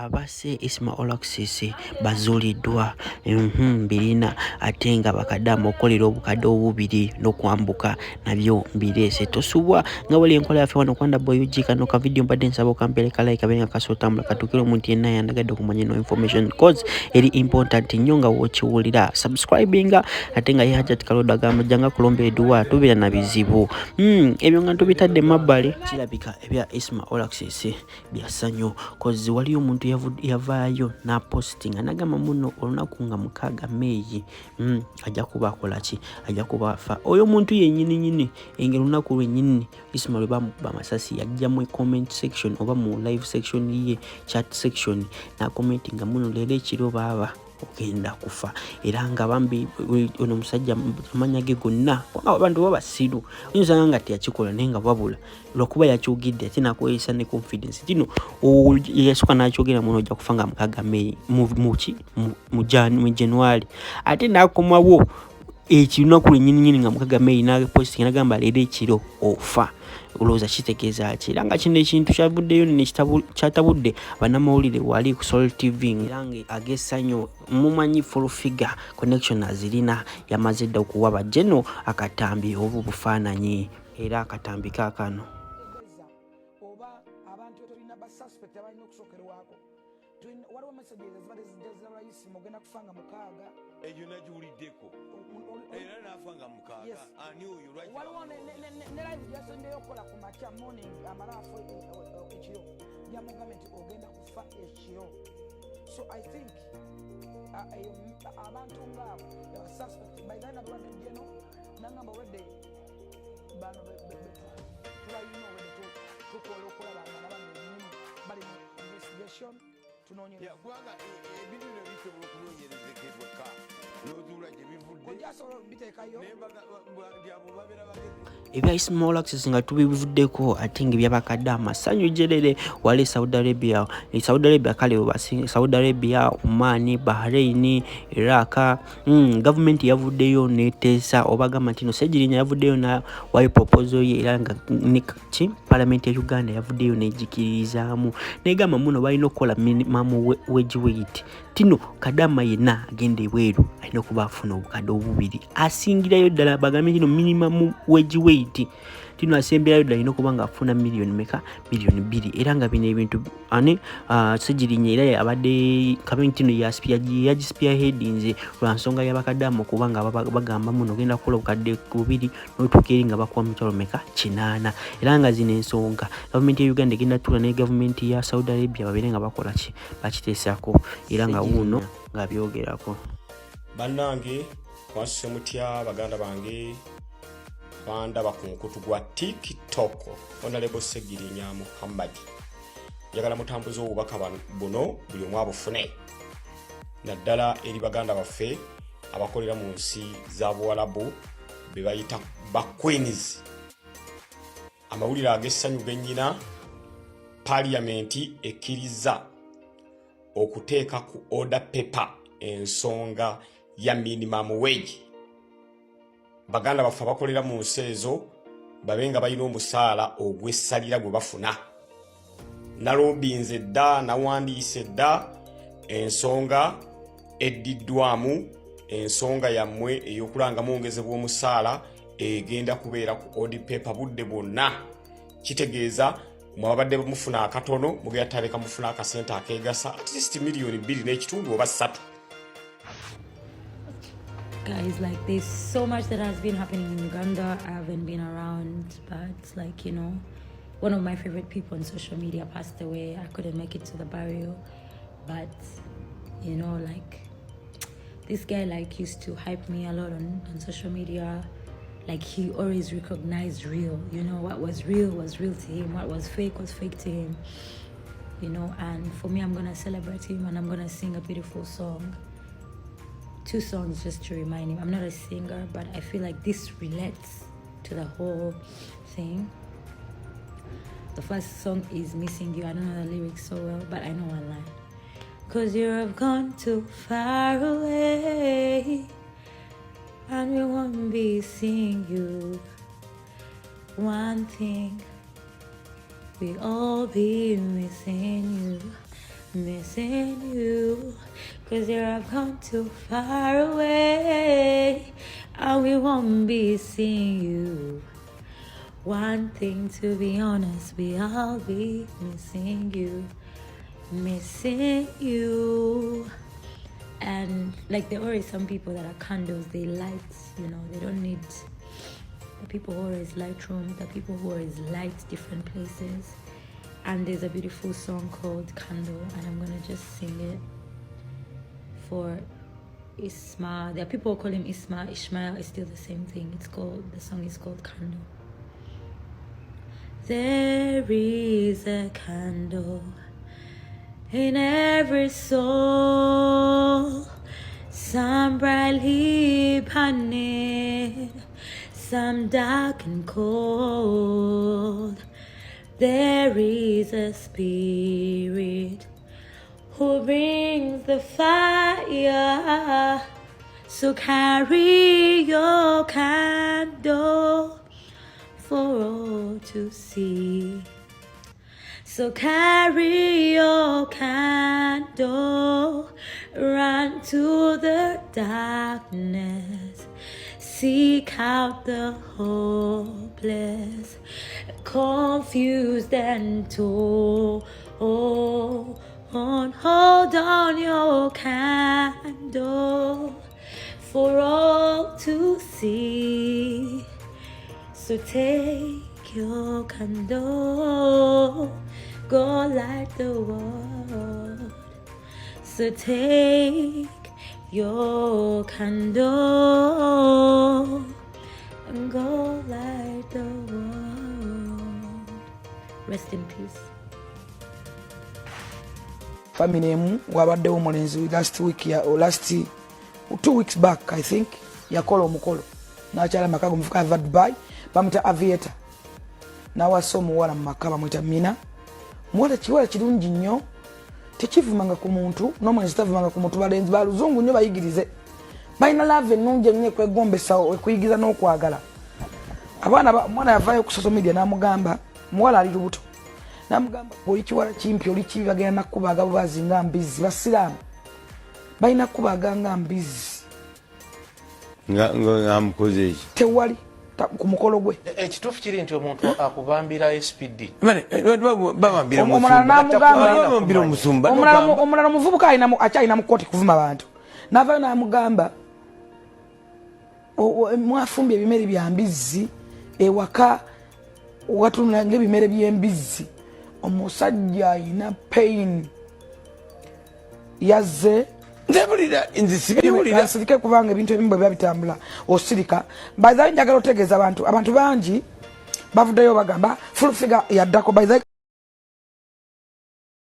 abase Isma olaxes bazuuliddwa birina ate nga bakaddamu okukolera obukadde obubiri n'okwambuka nabyo mbireese. Tosubwa nga wali enkola yaffe wano kwanda boyugi kano ka video mbadde nsaba okampereka like kabenga kasotambula katukire omuntu yenna yandagadde okumanya no information cause eri important nnyo nga wokiwulira subscribinga ate nga yehaja tikaloda gamba janga kulomba eduwa tubira na bizibu ebyo nga tubitadde mabbali kirabika ebya Isma olaxes byasanyo cause wali omuntu yavaayo na posting anagamba muno olunaku nga 6 May ajja kuba akola ki ajja kuba afa oyo muntu yennyini nyini engero lunaku lwennyini Isma lwe bamukuba amasasi yajja mu comment section oba mu live section ye chat section na commenting muno leero ekiro baba ogenda kufa era nga bambi ono musajja amanya ge gonna abantu babasiru nyinza nga tiyakikola nenga babula lwokuba yakyogedde ate nakweyisa ne confidence tino yasuka nakyogera muno ojja kufanga 6 May mu January ate nakomawo ekirunaku lwennyini nga 6 May na posting nagamba leero ekiro ofa ulowooza kitegeeza ki era nga kino ekintu kyavuddeyo kyatabudde bannamawulire wali ku Soul TV era nga agessanyo mumanyi full figure connection azirina yamaze dda okuwaba jeno akatambi obu bufaananyi era akatambi kaakano oba abantu tulina ba suspect abalina okusokerwako waliwo messages ezibadde Isma ogenda kufanga mukaaga eyo nagiwuliddeko era nafanga mukaaga ani oyo waliwo ne live gyasondeyo okukola ku makya morning amalaafu ekiro yamugambye nti ogenda kufa ekiro so I think abantu ngaabo suspect by then abantu jeno nangamba wedde bano tulayina wedde tukola okulaba nga nabantu bali mu investigation tunoonyereza kubanga ebintu bino bisobola okunoonyerezekebweka n'ozuula gye bivudde ojasobola biteekayo abo babeera bagezi ebya Isma olaxes nga tubivuddeko ate nga ebyabakadde amasanyu jerere wali Saudi Arabia kale Saudi Arabia, Oman, Bahrain, Iraq government yavuddeyo neteesa obagamba ntino sejirinya yavuddeyo na wayi proposal ye era nga parliament ya Uganda yavuddeyo nejikiririzaamu negamba muno balina okukola minimum wage rate tino kadama yena agende bweru alina okuba afuna obukadde obubiri asingirayo ddala bagambe tino minimum wage rate tino asemberayo ddala alina okuba nga afuna million 2 era nga bino ebintu ane sejirinya era abadde kabengi tino yagispearheadinze lwa nsonga y'abakaddamu okuba nga bagamba muno ogenda kukola obukadde bubiri n'otuuka eri nga bakuwa mitwalo 8 era nga zino ensonga gavumenti ya Uganda egenda tula ne gavumenti ya Saudi Arabia babeere nga bakola ki bakiteesako era nga wuno nga byogerako bannange mwasuse mutya baganda bange banda bakunkutu gwa TikTok Honorable Segirinya Muhammad yagala mutambuzo obubaka buno buli omu abufune naddala eri baganda baffe abakolera mu nsi za Buwalabu be bayita bakwenizi amawulire ag'essanyu gennyina Parliament ekkiriza okuteeka ku order paper ensonga ya minimum wage baganda baffe abakolera mu nsi ezo babenga balina omusaala ogw'essalira gwe bafuna nalobinze dda nawandiise dda ensonga eddiddwamu ensonga yammwe ey'okulanga mwongeze bw'omusaala egenda kubeera ku audit paper budde bwonna kitegeeza mwabadde mufuna akatono mugenda taleka mufuna akasente akeegasa at least million 2 n'ekitundu oba 3. Guys, like there's so much that has been happening in Uganda. I haven't been around, but like, you know, one of my favorite people on social media passed away. I couldn't make it to the burial, but you know, like this guy like used to hype me a lot on social media. Like he always recognized real, you know, what was real to him, what was fake to him, you know. And for me, I'm gonna celebrate him and I'm gonna sing a beautiful song. 2 songs just to remind him. I'm not a singer, but I feel like this relates to the whole thing. The first song is Missing You. I don't know the lyrics so well, but I know one line. 'Cause you have gone too far away and we won't be seeing you. One thing, we all be missing you. missing you. 'Cause you've gone too far away, and we won't be seeing you. One thing, to be honest, we all be missing you. Missing you. And like, there are some people that are candles, they light, you know, they don't need the people who always light rooms, the people who always light different places. And there's a beautiful song called Candle, and I'm gonna just sing it for Isma. There are people who call him Isma. Ishmael is still the same thing. The song is called Candle. There is a candle in every soul, some brightly burning, some dark and cold. There is a spirit who brings the fire, so carry your candle for all to see. So carry your candle, run to the darkness, seek out the hopeless, confused and torn. Hold on your candle for all to see. So take your candle, go light the world. So take your candle and go light the world. Rest in peace. Family emu wabaddewo omulenzi last week or last 2 weeks back, I think, yakola omukolo n'akyala maka gumuvuka ava Dubai, bamuta aviator n'awasa omuwala mu maka bamwita Mina. Muwala kiwala kirungi nnyo, tekivumanga ku muntu, n'omwenzi tavumanga ku muntu. Balenzi baluzungu nnyo bayigirize, balina love ennungi ennyo ekwegombesa okuyigiza n'okwagala. Omwana yavaayo ku social media n'amugamba, muwala ali lubuto, n'amugamba oli kiwala kimpi, oli kibi, bagenda nakkubaga bubazi nga mbizi. Basiraamu balina kkubaga nga mbizi nga mukoze eki tewali ku mukolo gwe. Ekituufu kiri nti omuntu akubambira SPD. Omulala omuvubuka akyalina mu kkooti kuvuma bantu, n'avaayo n'amugamba mwafumbye ebimere bya mbizzi ewaka watunula ng'ebimere by'embizzi. Omusajja alina pain, yazze asirike kubanga ebintu ebimu bwe biba bitambula osirika. By the way, njagala otegeeza abantu bangi bavuddeyo bagamba full figure yaddako. By the way,